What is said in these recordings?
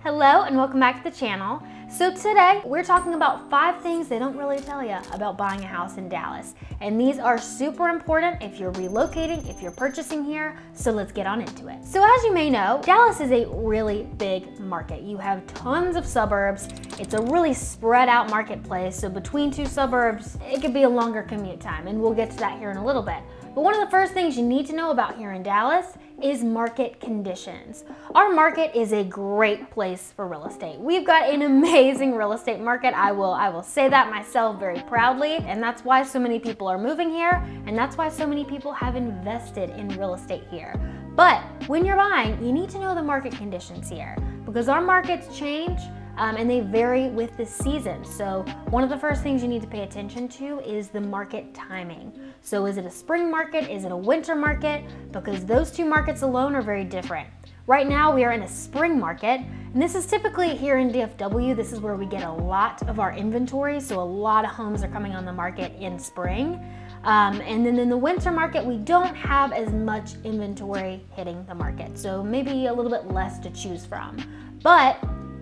Hello and welcome back to the channel. So today we're talking about 5 things they don't really tell you about buying a house in Dallas. And these are super important if you're relocating, if you're purchasing here, so let's get on into it. So as you may know, Dallas is a really big market. You have tons of suburbs. It's a really spread out marketplace. So between 2 suburbs, it could be a longer commute time, and we'll get to that here in a little bit. But one of the first things you need to know about here in Dallas is market conditions. Our market is a great place for real estate. We've got an amazing real estate market. I will say that myself very proudly, and that's why so many people are moving here, and that's why so many people have invested in real estate here. But when you're buying, you need to know the market conditions here, because our markets change and they vary with the season. So one of the first things you need to pay attention to is the market timing. So is it a spring market? Is it a winter market? Because those 2 markets alone are very different. Right now we are in a spring market, and this is typically here in DFW. This is where we get a lot of our inventory. So a lot of homes are coming on the market in spring. And then in the winter market, we don't have as much inventory hitting the market. So maybe a little bit less to choose from. But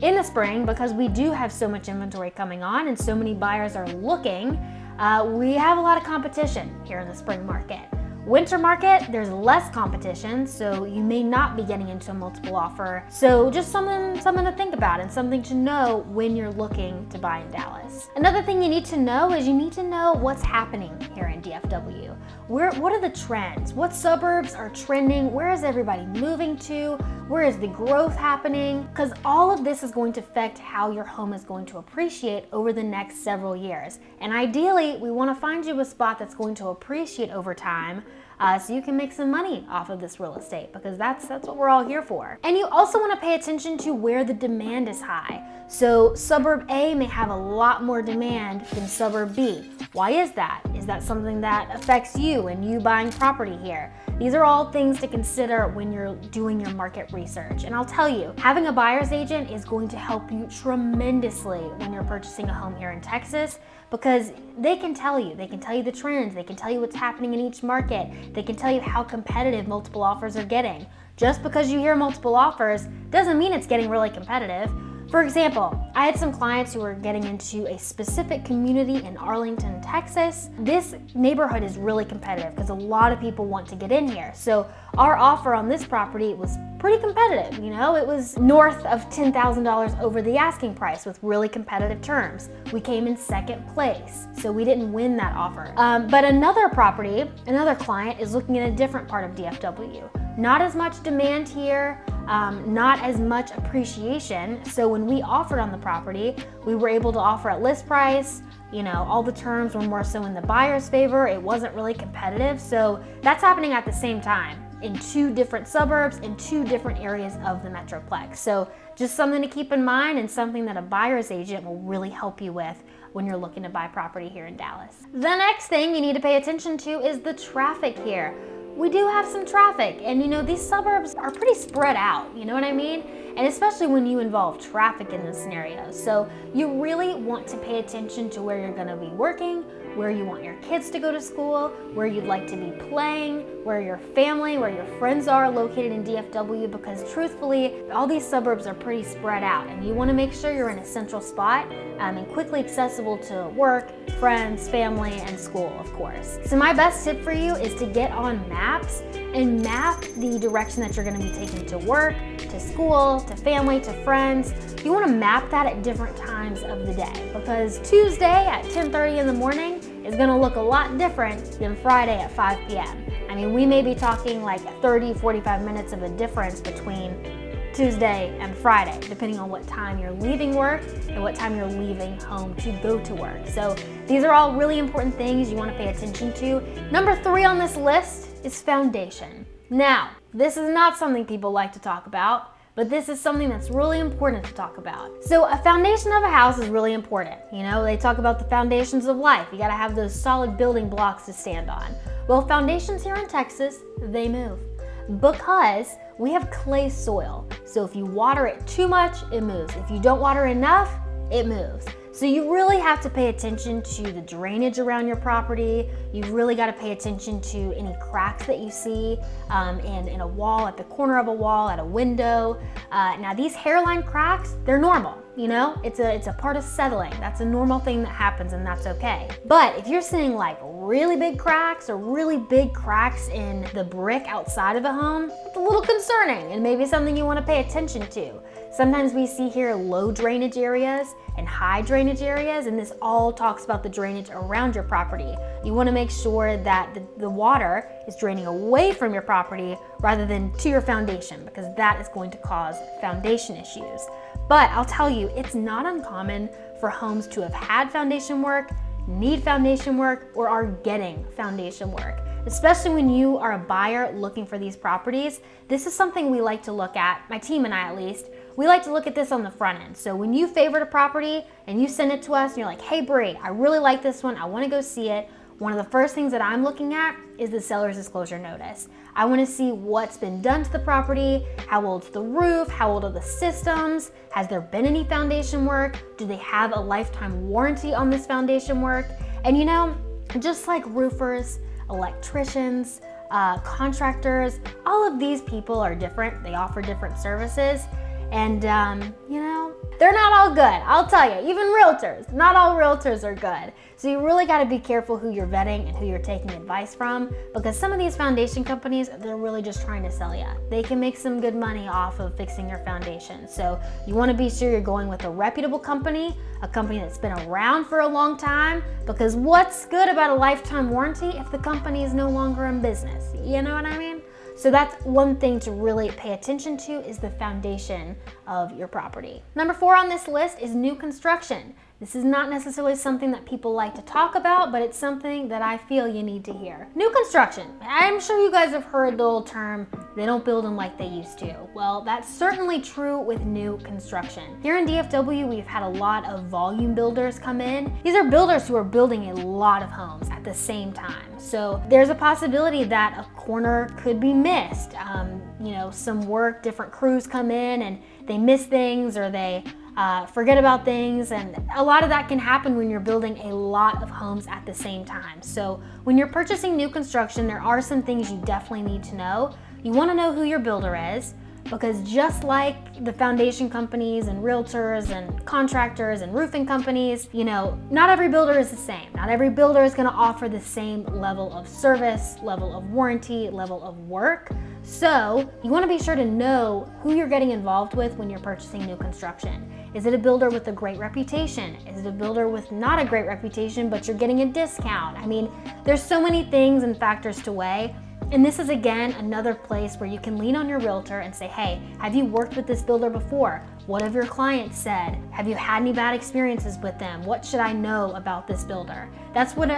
in the spring, because we do have so much inventory coming on and so many buyers are looking, we have a lot of competition here in the spring market. Winter market, there's less competition, so you may not be getting into a multiple offer. So just something to think about and something to know when you're looking to buy in Dallas. Another thing you need to know is you need to know what's happening here in DFW. What are the trends? What suburbs are trending? Where is everybody moving to? Where is the growth happening? Because all of this is going to affect how your home is going to appreciate over the next several years. And ideally, we want to find you a spot that's going to appreciate over time, so you can make some money off of this real estate, because that's what we're all here for. And you also want to pay attention to where the demand is high. So suburb A may have a lot more demand than suburb B. Why is that? Is that something that affects you and you buying property here? These are all things to consider when you're doing your market research. And I'll tell you, having a buyer's agent is going to help you tremendously when you're purchasing a home here in Texas, because they can tell you the trends, they can tell you what's happening in each market, they can tell you how competitive multiple offers are getting. Just because you hear multiple offers doesn't mean it's getting really competitive. For example, I had some clients who were getting into a specific community in Arlington, Texas. This neighborhood is really competitive because a lot of people want to get in here. So our offer on this property was pretty competitive. You know, it was north of $10,000 over the asking price with really competitive terms. We came in 2nd place, so we didn't win that offer. But another client is looking at a different part of DFW. Not as much demand here, not as much appreciation. So when we offered on the property, we were able to offer at list price. You know, all the terms were more so in the buyer's favor. It wasn't really competitive. So that's happening at the same time in 2 different suburbs, in 2 different areas of the Metroplex. So just something to keep in mind, and something that a buyer's agent will really help you with when you're looking to buy property here in Dallas. The next thing you need to pay attention to is the traffic here. We do have some traffic, and you know, these suburbs are pretty spread out, you know what I mean? And especially when you involve traffic in this scenario. So you really want to pay attention to where you're gonna be working, where you want your kids to go to school, where you'd like to be playing, where your family, where your friends are located in DFW, because truthfully, all these suburbs are pretty spread out, and you wanna make sure you're in a central spot and quickly accessible to work, friends, family, and school, of course. So my best tip for you is to get on maps and map the direction that you're gonna be taking to work, to school, to family, to friends. You wanna map that at different times of the day, because Tuesday at 10:30 in the morning is gonna look a lot different than Friday at 5 p.m. I mean, we may be talking like 30, 45 minutes of a difference between Tuesday and Friday, depending on what time you're leaving work and what time you're leaving home to go to work. So these are all really important things you want to pay attention to. Number 3 on this list is foundation. Now, this is not something people like to talk about, but this is something that's really important to talk about. So a foundation of a house is really important. You know, they talk about the foundations of life. You gotta have those solid building blocks to stand on. Well, foundations here in Texas, they move, because we have clay soil. So if you water it too much, it moves. If you don't water enough, it moves. So you really have to pay attention to the drainage around your property. You've really got to pay attention to any cracks that you see in a wall, at the corner of a wall, at a window. Now these hairline cracks, they're normal. You know, it's a part of settling. That's a normal thing that happens, and that's okay. But if you're seeing like really big cracks or really big cracks in the brick outside of a home, it's a little concerning and maybe something you want to pay attention to. Sometimes we see here low drainage areas and high drainage areas, and this all talks about the drainage around your property. You want to make sure that the water is draining away from your property rather than to your foundation, because that is going to cause foundation issues. But I'll tell you, it's not uncommon for homes to have had foundation work, need foundation work, or are getting foundation work. Especially when you are a buyer looking for these properties, this is something we like to look at, my team and I at least. We like to look at this on the front end. So when you favorite a property and you send it to us and you're like, hey Bree, I really like this one, I want to go see it. One of the first things that I'm looking at is the seller's disclosure notice. I want to see what's been done to the property, how old's the roof, how old are the systems, has there been any foundation work, do they have a lifetime warranty on this foundation work? And you know, just like roofers, electricians, contractors, all of these people are different. They offer different services. And you know, they're not all good. I'll tell you, even realtors, not all realtors are good. So you really got to be careful who you're vetting and who you're taking advice from, because some of these foundation companies, they're really just trying to sell you. They can make some good money off of fixing your foundation. So you want to be sure you're going with a reputable company, a company that's been around for a long time, because what's good about a lifetime warranty if the company is no longer in business? You know what I mean? So that's one thing to really pay attention to, is the foundation of your property. Number 4 on this list is new construction. This is not necessarily something that people like to talk about, but it's something that I feel you need to hear. New construction. I'm sure you guys have heard the old term, they don't build them like they used to. Well, that's certainly true with new construction. Here in DFW, we've had a lot of volume builders come in. These are builders who are building a lot of homes at the same time. So there's a possibility that a corner could be missed. You know, some work, different crews come in and they miss things, or they forget about things, and a lot of that can happen when you're building a lot of homes at the same time. So when you're purchasing new construction, there are some things you definitely need to know. You want to know who your builder is, because just like the foundation companies and realtors and contractors and roofing companies, you know, not every builder is the same. Not every builder is going to offer the same level of service, level of warranty, level of work. So you want to be sure to know who you're getting involved with when you're purchasing new construction. Is it a builder with a great reputation? Is it a builder with not a great reputation, but you're getting a discount? I mean, there's so many things and factors to weigh. And this is, again, another place where you can lean on your realtor and say, hey, have you worked with this builder before? What have your clients said? Have you had any bad experiences with them? What should I know about this builder? That's when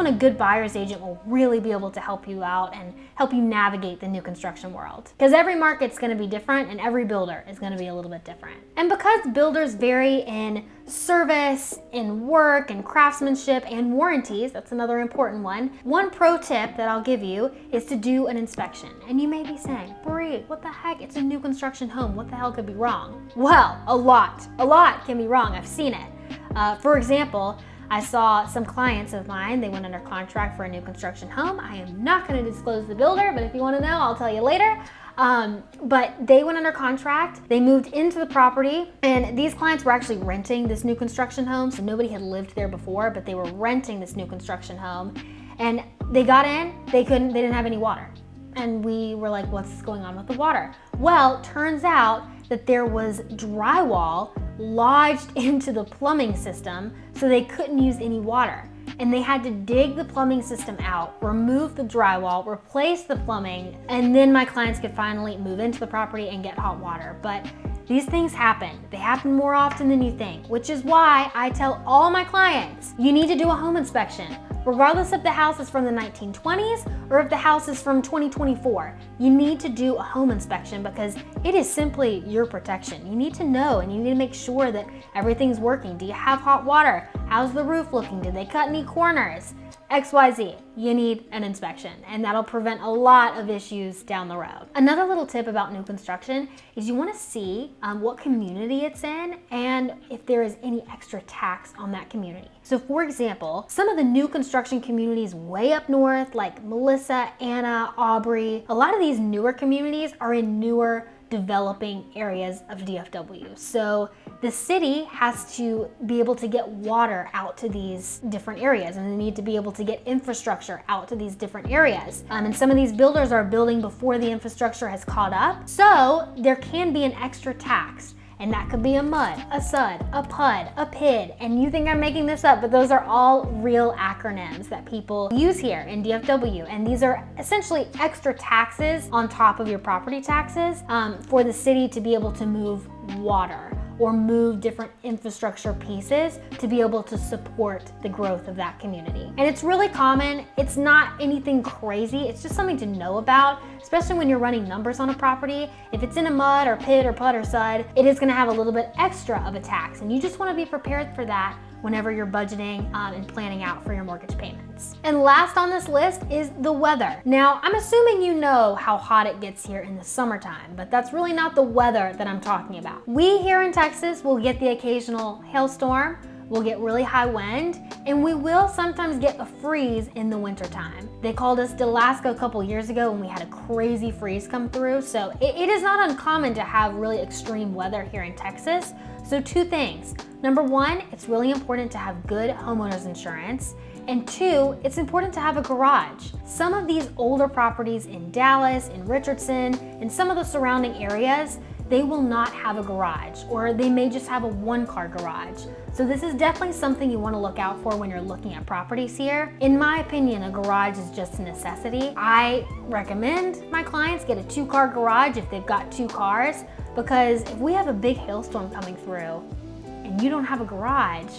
a good buyer's agent will really be able to help you out and help you navigate the new construction world. Because every market's going to be different and every builder is going to be a little bit different. And because builders vary in service, in work, and craftsmanship, and warranties, that's another important one. One pro tip that I'll give you is to do an inspection. And you may be saying, Bree, what the heck? It's a new construction home. What the hell could be wrong? Well, a lot can be wrong. I've seen it. For example, I saw some clients of mine, they went under contract for a new construction home. I am not going to disclose the builder, but if you want to know, I'll tell you later. But they went under contract, they moved into the property, and these clients were actually renting this new construction home, so nobody had lived there before, but they were renting this new construction home. And they got in, they didn't have any water. And we were like, what's going on with the water? Well, turns out that there was drywall lodged into the plumbing system, so they couldn't use any water. And they had to dig the plumbing system out, remove the drywall, replace the plumbing, and then my clients could finally move into the property and get hot water. But these things happen. They happen more often than you think, which is why I tell all my clients, you need to do a home inspection. Regardless if the house is from the 1920s or if the house is from 2024, you need to do a home inspection because it is simply your protection. You need to know and you need to make sure that everything's working. Do you have hot water? How's the roof looking? Did they cut any corners? XYZ, you need an inspection, and that'll prevent a lot of issues down the road. Another little tip about new construction is you want to see what community it's in and if there is any extra tax on that community. So for example, some of the new construction communities way up north, like Melissa, Anna, Aubrey, a lot of these newer communities are in newer developing areas of DFW. So the city has to be able to get water out to these different areas, and they need to be able to get infrastructure out to these different areas. And some of these builders are building before the infrastructure has caught up. So there can be an extra tax. And that could be a MUD, a SUD, a PUD, a PID, and you think I'm making this up, but those are all real acronyms that people use here in DFW. And these are essentially extra taxes on top of your property taxes for the city to be able to move water or move different infrastructure pieces to be able to support the growth of that community. And it's really common. It's not anything crazy. It's just something to know about, especially when you're running numbers on a property. If it's in a MUD or PID or PUD or SUD, it is gonna have a little bit extra of a tax, and you just wanna be prepared for that whenever you're budgeting and planning out for your mortgage payments. And last on this list is the weather. Now, I'm assuming you know how hot it gets here in the summertime, but that's really not the weather that I'm talking about. We here in Texas will get the occasional hailstorm, we'll get really high wind, and we will sometimes get a freeze in the wintertime. They called us Alaska a couple years ago when we had a crazy freeze come through, so it is not uncommon to have really extreme weather here in Texas. So two things. Number one, it's really important to have good homeowners insurance. And two, it's important to have a garage. Some of these older properties in Dallas, in Richardson, and some of the surrounding areas, they will not have a garage, or they may just have a one-car garage. So this is definitely something you want to look out for when you're looking at properties here. In my opinion, a garage is just a necessity. I recommend my clients get a 2-car garage if they've got 2 cars, because if we have a big hailstorm coming through and you don't have a garage,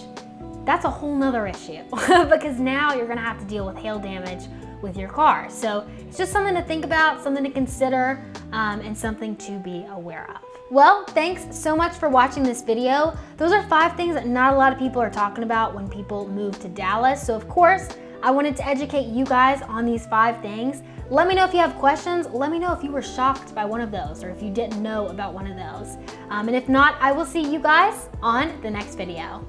that's a whole nother issue because now you're gonna have to deal with hail damage with your car. So it's just something to think about, something to consider, and something to be aware of. Well, thanks so much for watching this video. Those are 5 things that not a lot of people are talking about when people move to Dallas. So of course, I wanted to educate you guys on these 5 things. Let me know if you have questions. Let me know if you were shocked by one of those or if you didn't know about one of those. And if not, I will see you guys on the next video.